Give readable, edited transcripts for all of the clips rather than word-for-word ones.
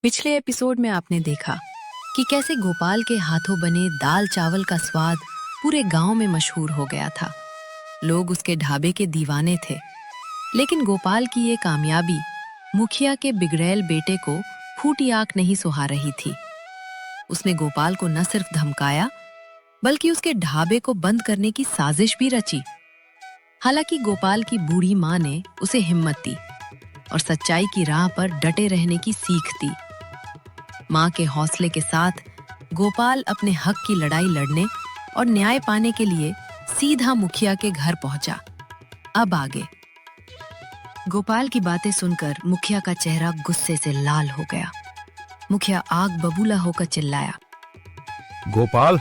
पिछले एपिसोड में आपने देखा कि कैसे गोपाल के हाथों बने दाल चावल का स्वाद पूरे गांव में मशहूर हो गया था। लोग उसके ढाबे के दीवाने थे। लेकिन गोपाल की ये कामयाबी मुखिया के बिगड़ैल बेटे को फूटी आंख नहीं सुहा रही थी। उसने गोपाल को न सिर्फ धमकाया बल्कि उसके ढाबे को बंद करने की साजिश भी रची। हालांकि गोपाल की बूढ़ी माँ ने उसे हिम्मत दी और सच्चाई की राह पर डटे रहने की सीख दी। माँ के हौसले के साथ गोपाल अपने हक की लड़ाई लड़ने और न्याय पाने के लिए सीधा मुखिया के घर पहुंचा। अब आगे। गोपाल की बातें सुनकर मुखिया का चेहरा गुस्से से लाल हो गया। मुखिया आग बबूला होकर चिल्लाया, गोपाल,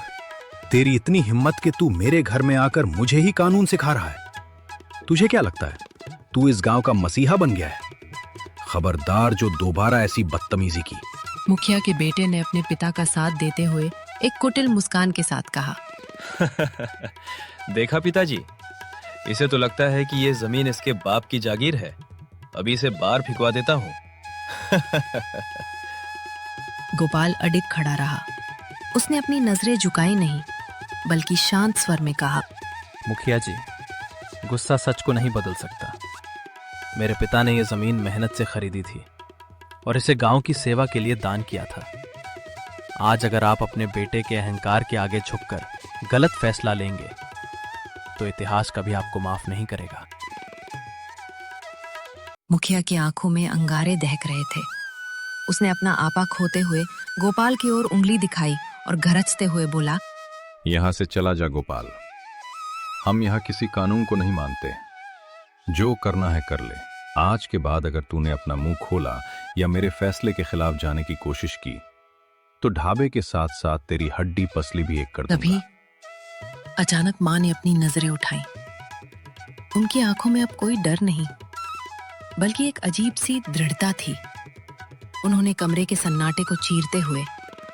तेरी इतनी हिम्मत कि तू मेरे घर में आकर मुझे ही कानून सिखा रहा है। तुझे क्या लगता है तू इस गांव का मसीहा बन गया है? खबरदार जो दोबारा ऐसी बदतमीजी की। मुखिया के बेटे ने अपने पिता का साथ देते हुए एक कुटिल मुस्कान के साथ कहा, देखा पिताजी, इसे तो लगता है कि ये जमीन इसके बाप की जागीर है। अभी इसे बाहर फिकवा देता हूँ। गोपाल अडिग खड़ा रहा। उसने अपनी नजरें झुकाई नहीं बल्कि शांत स्वर में कहा, मुखिया जी, गुस्सा सच को नहीं बदल सकता। मेरे पिता ने यह जमीन मेहनत से खरीदी थी और इसे गांव की सेवा के लिए दान किया था। आज अगर आप अपने बेटे के अहंकार के आगे झुककर गलत फैसला लेंगे तो इतिहास कभी आपको माफ नहीं करेगा। मुखिया की आंखों में अंगारे दहक रहे थे। उसने अपना आपा खोते हुए गोपाल की ओर उंगली दिखाई और गरजते हुए बोला, यहां से चला जा गोपाल। हम यहां किसी कानून को नहीं मानते। जो करना है कर ले। आज के बाद अगर तूने अपना मुंह खोला या मेरे फैसले के खिलाफ जाने की कोशिश की तो ढाबे के साथ साथ तेरी हड्डी पसली भी एक कर दूंगा। तभी अचानक माँ ने अपनी नजरें उठाई। उनकी आंखों में अब कोई डर नहीं बल्कि एक अजीब सी दृढ़ता थी। उन्होंने कमरे के सन्नाटे को चीरते हुए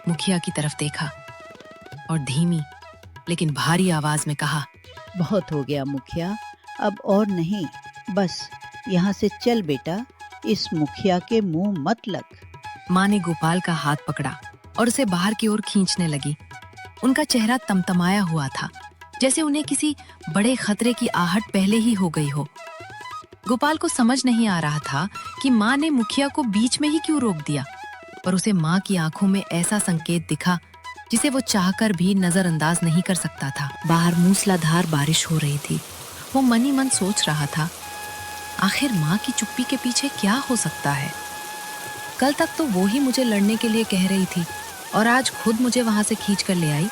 मुखिया की तरफ देखा और धीमी लेकिन भारी आवाज में कहा, बहुत हो गया मुखिया, अब और नहीं। बस यहाँ से चल बेटा, इस मुखिया के मुंह मत लग। माँ ने गोपाल का हाथ पकड़ा और उसे बाहर की ओर खींचने लगी। उनका चेहरा तमतमाया हुआ था, जैसे उन्हें किसी बड़े खतरे की आहट पहले ही हो गई हो। गोपाल को समझ नहीं आ रहा था कि माँ ने मुखिया को बीच में ही क्यों रोक दिया, पर उसे माँ की आंखों में ऐसा संकेत दिखा जिसे वो चाहकर भी नजरअंदाज नहीं कर सकता था। बाहर मूसलाधार बारिश हो रही थी। वो मन ही मन सोच रहा था, आखिर माँ की चुप्पी के पीछे क्या हो सकता है? कल तक तो वो ही मुझे लड़ने के लिए कह रही थी और आज खुद मुझे वहां से खींच कर ले आई।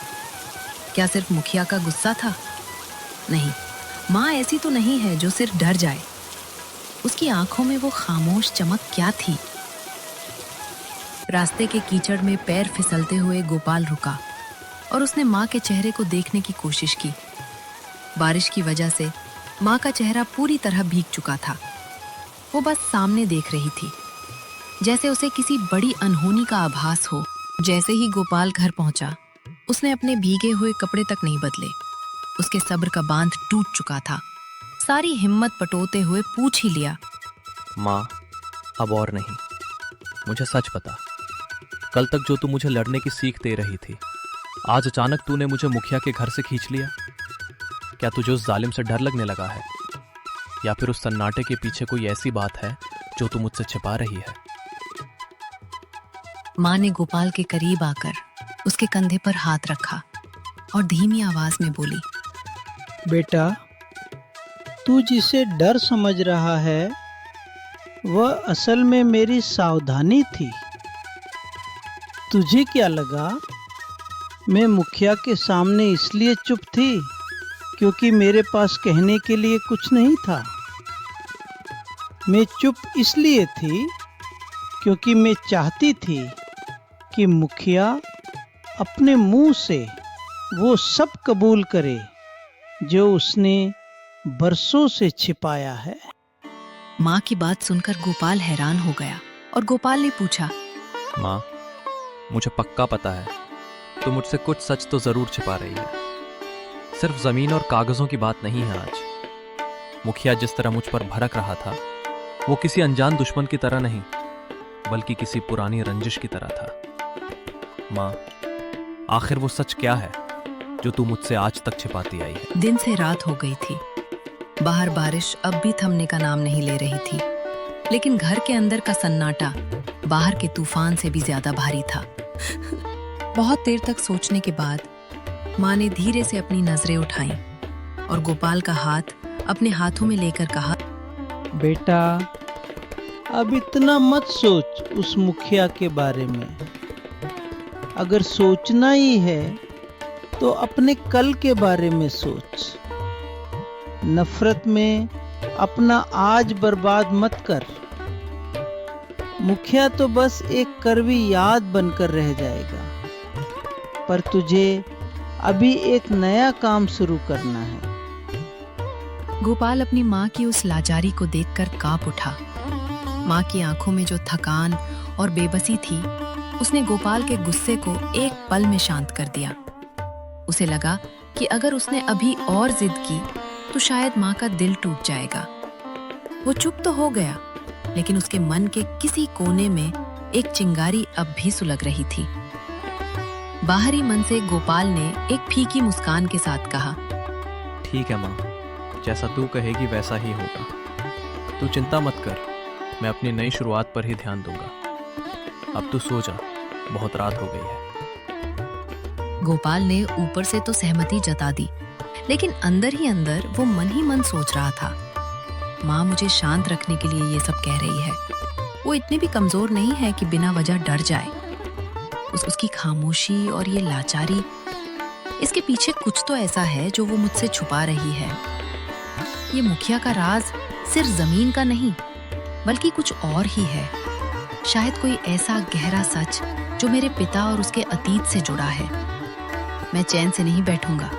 क्या सिर्फ मुखिया का गुस्सा था? नहीं, माँ ऐसी तो नहीं है जो सिर्फ डर जाए। उसकी आंखों में वो खामोश चमक क्या थी? रास्ते के कीचड़ में पैर फिसलते हुए गोपाल रुका और उसने माँ के चेहरे को देखने की कोशिश की। बारिश की वजह से माँ का चेहरा पूरी तरह भीग चुका था। वो बस सामने देख रही थी, जैसे उसे किसी बड़ी अनहोनी का आभास हो। जैसे ही गोपाल घर पहुंचा, उसने अपने भीगे हुए कपड़े तक नहीं बदले। उसके सब्र का बांध टूट चुका था। सारी हिम्मत पटोते हुए पूछ ही लिया, माँ, अब और नहीं। मुझे सच बता, कल तक जो तू मुझे लड़ने की सीख दे रही थी, आज अचानक तूने मुझे मुखिया के घर से खींच लिया। क्या तुझे उस जालिम से डर लगने लगा है, या फिर उस सन्नाटे के पीछे कोई ऐसी बात है जो तू मुझसे छिपा रही है? माँ ने गोपाल के करीब आकर उसके कंधे पर हाथ रखा और धीमी आवाज में बोली, बेटा, तू जिसे डर समझ रहा है वह असल में मेरी सावधानी थी। तुझे क्या लगा मैं मुखिया के सामने इसलिए चुप थी क्योंकि मेरे पास कहने के लिए कुछ नहीं था? मैं चुप इसलिए थी क्योंकि मैं चाहती थी कि मुखिया अपने मुंह से वो सब कबूल करे जो उसने बरसों से छिपाया है। माँ की बात सुनकर गोपाल हैरान हो गया और गोपाल ने पूछा, माँ, मुझे पक्का पता है तो मुझसे कुछ सच तो जरूर छिपा रही है। सिर्फ जमीन और कागजों की बात नहीं है आज। मुखिया जिस तरह मुझ पर भड़क रहा था, वो किसी अनजान दुश्मन की तरह नहीं, बल्कि किसी पुरानी रंजिश की तरह था। माँ, आखिर वो सच क्या है जो तू मुझसे आज तक छिपाती आई है? दिन से रात हो गई थी। बाहर बारिश अब भी थमने का नाम नहीं ले रही थी, लेकिन घर के अंदर का सन्नाटा बाहर के तूफान से भी ज्यादा भारी था। बहुत देर तक सोचने के बाद माँ ने धीरे से अपनी नजरें उठाईं और गोपाल का हाथ अपने हाथों में लेकर कहा, बेटा, अब इतना मत सोच उस मुखिया के बारे में। अगर सोचना ही है तो अपने कल के बारे में सोच। नफरत में अपना आज बर्बाद मत कर। मुखिया तो बस एक कड़वी याद बनकर रह जाएगा, पर तुझे अभी एक नया काम शुरू करना है। गोपाल अपनी माँ की उस लाचारी को देखकर कांप उठा। माँ की आंखों में जो थकान और बेबसी थी, उसने गोपाल के गुस्से को एक पल में शांत कर दिया। उसे लगा कि अगर उसने अभी और जिद की तो शायद माँ का दिल टूट जाएगा। वो चुप तो हो गया, लेकिन उसके मन के किसी कोने में एक चिंगारी अब भी सुलग रही थी। बाहरी मन से गोपाल ने एक फीकी मुस्कान के साथ कहा, ठीक है माँ, जैसा तू कहेगी वैसा ही होगा। तू चिंता मत कर, मैं अपनी नई शुरुआत पर ही ध्यान दूंगा। अब तू सो जा, बहुत रात हो गई है। गोपाल ने ऊपर से तो सहमति जता दी, लेकिन अंदर ही अंदर वो मन ही मन सोच रहा था, माँ मुझे शांत रखने के लिए ये सब कह रही है। वो इतनी भी कमजोर नहीं है कि बिना वजह डर जाए। उसकी खामोशी और ये लाचारी, इसके पीछे कुछ तो ऐसा है जो वो मुझसे छुपा रही है। ये मुखिया का राज सिर्फ जमीन का नहीं, बल्कि कुछ और ही है। शायद कोई ऐसा गहरा सच जो मेरे पिता और उसके अतीत से जुड़ा है। मैं चैन से नहीं बैठूंगा,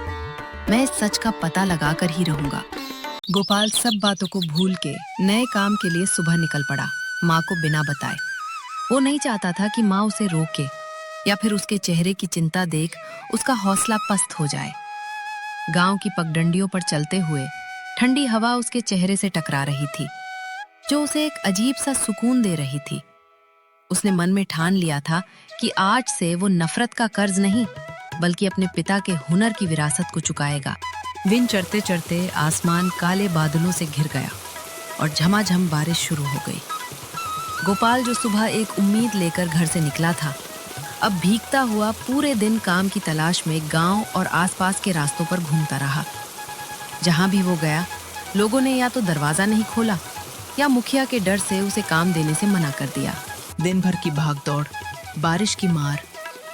मैं इस सच का पता लगाकर ही रहूंगा। गोपाल सब बातों को भूल के नए काम के लिए सुबह निकल पड़ा, माँ को बिना बताए। वो नहीं चाहता था कि माँ उसे रोके या फिर उसके चेहरे की चिंता देख उसका हौसला पस्त हो जाए। गांव की पगडंडियों पर चलते हुए ठंडी हवा उसके चेहरे से टकरा रही थी, जो उसे एक अजीब सा सुकून दे रही थी। उसने मन में ठान लिया था कि आज से वो नफरत का कर्ज नहीं, बल्कि अपने पिता के हुनर की विरासत को चुकाएगा। दिन चढ़ते चढ़ते आसमान काले बादलों से घिर गया और झमाझम बारिश शुरू हो गई। गोपाल जो सुबह एक उम्मीद लेकर घर से निकला था, अब भीगता हुआ पूरे दिन काम की तलाश में गांव और आसपास के रास्तों पर घूमता रहा। जहां भी वो गया, लोगों ने या तो दरवाजा नहीं खोला या मुखिया के डर से उसे काम देने से मना कर दिया। दिन भर की भागदौड़, बारिश की मार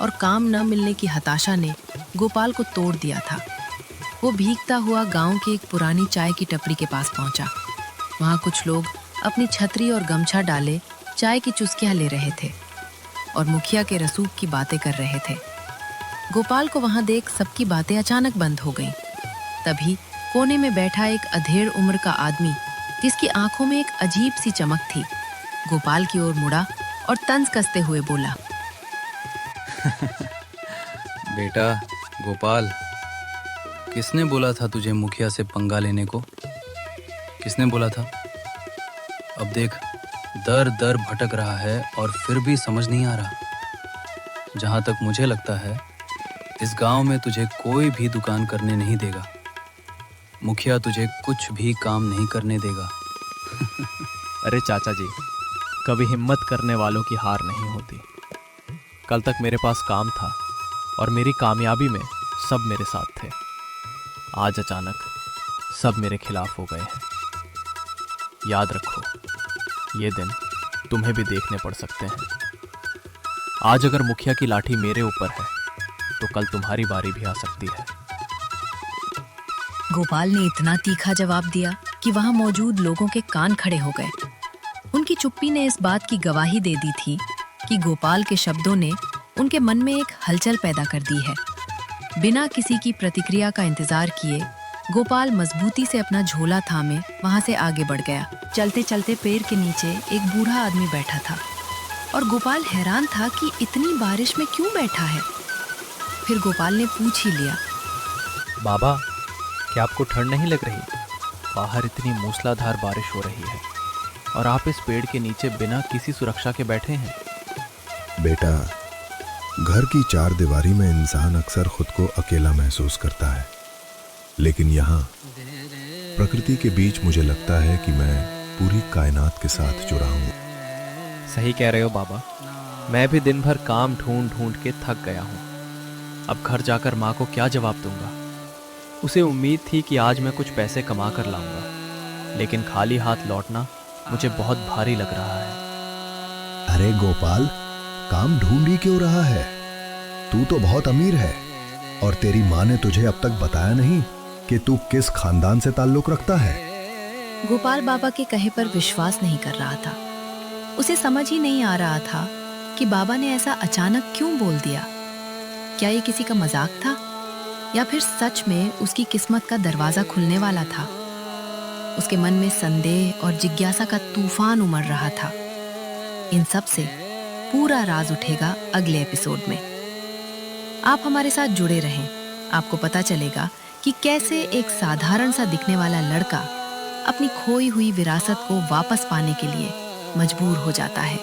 और काम न मिलने की हताशा ने गोपाल को तोड़ दिया था। वो भीगता हुआ गांव की एक पुरानी चाय की टपरी के पास पहुंचा। वहां कुछ लोग अपनी छतरी और गमछा डाले चाय की चुस्कियां ले रहे थे और मुखिया के रसूख की बातें कर रहे थे। गोपाल को वहां देख सबकी बातें अचानक बंद हो गईं। तभी कोने में बैठा एक अधेड़ उम्र का आदमी, जिसकी आंखों में एक अजीब सी चमक थी, गोपाल की ओर मुड़ा और तंज कसते हुए बोला, बेटा गोपाल, किसने बोला था तुझे मुखिया से पंगा लेने को? किसने बोला था? अब देख, दर दर भटक रहा है और फिर भी समझ नहीं आ रहा। जहां तक मुझे लगता है, इस गांव में तुझे कोई भी दुकान करने नहीं देगा। मुखिया तुझे कुछ भी काम नहीं करने देगा। अरे चाचा जी, कभी हिम्मत करने वालों की हार नहीं होती। कल तक मेरे पास काम था और मेरी कामयाबी में सब मेरे साथ थे। आज अचानक सब मेरे खिलाफ हो गए हैं। याद रखो, ये दिन तुम्हें भी देखने पड़ सकते हैं। आज अगर मुखिया की लाठी मेरे ऊपर है, तो कल तुम्हारी बारी भी आ सकती है। गोपाल ने इतना तीखा जवाब दिया कि वहां मौजूद लोगों के कान खड़े हो गए। उनकी चुप्पी ने इस बात की गवाही दे दी थी कि गोपाल के शब्दों ने उनके मन में एक हलचल पैदा कर दी है। बिना किसी की प्रतिक्रिया का इंतजार किए गोपाल मजबूती से अपना झोला थामे वहां से आगे बढ़ गया। चलते चलते पेड़ के नीचे एक बूढ़ा आदमी बैठा था और गोपाल हैरान था कि इतनी बारिश में क्यों बैठा है। फिर गोपाल ने पूछ ही लिया, बाबा, क्या आपको ठंड नहीं लग रही? बाहर इतनी मूसलाधार बारिश हो रही है। और आप इस पेड़ के नीचे बिना किसी सुरक्षा के बैठे हैं। बेटा, घर की चार दीवारी में इंसान अक्सर खुद को अकेला महसूस करता है, लेकिन यहाँ प्रकृति के बीच मुझे लगता है कि मैं पूरी कायनात के साथ जुड़ा हूँ। सही कह रहे हो बाबा, मैं भी दिन भर काम ढूंढ ढूंढ के थक गया हूँ। अब घर जाकर माँ को क्या जवाब दूंगा। उसे उम्मीद थी कि आज मैं कुछ पैसे कमा कर लाऊंगा, लेकिन खाली हाथ लौटना मुझे बहुत भारी लग रहा है। अरे गोपाल, काम ढूंढ ही क्यों रहा है? तू तो बहुत अमीर है और तेरी माँ ने तुझे अब तक बताया नहीं कि तू किस खानदान से ताल्लुक रखता है। गोपाल बाबा के कहे पर विश्वास नहीं कर रहा था। उसे समझ ही नहीं आ रहा था कि बाबा ने ऐसा अचानक क्यों बोल दिया। क्या ये किसी का मजाक था या फिर सच में उसकी किस्मत का दरवाजा खुलने वाला था? उसके मन में संदेह और जिज्ञासा का तूफान उमड़ रहा था। इन सब से पूरा राज उठेगा अगले एपिसोड में। आप हमारे साथ जुड़े रहें। आपको पता चलेगा कि कैसे एक साधारण सा दिखने वाला लड़का अपनी खोई हुई विरासत को वापस पाने के लिए मजबूर हो जाता है।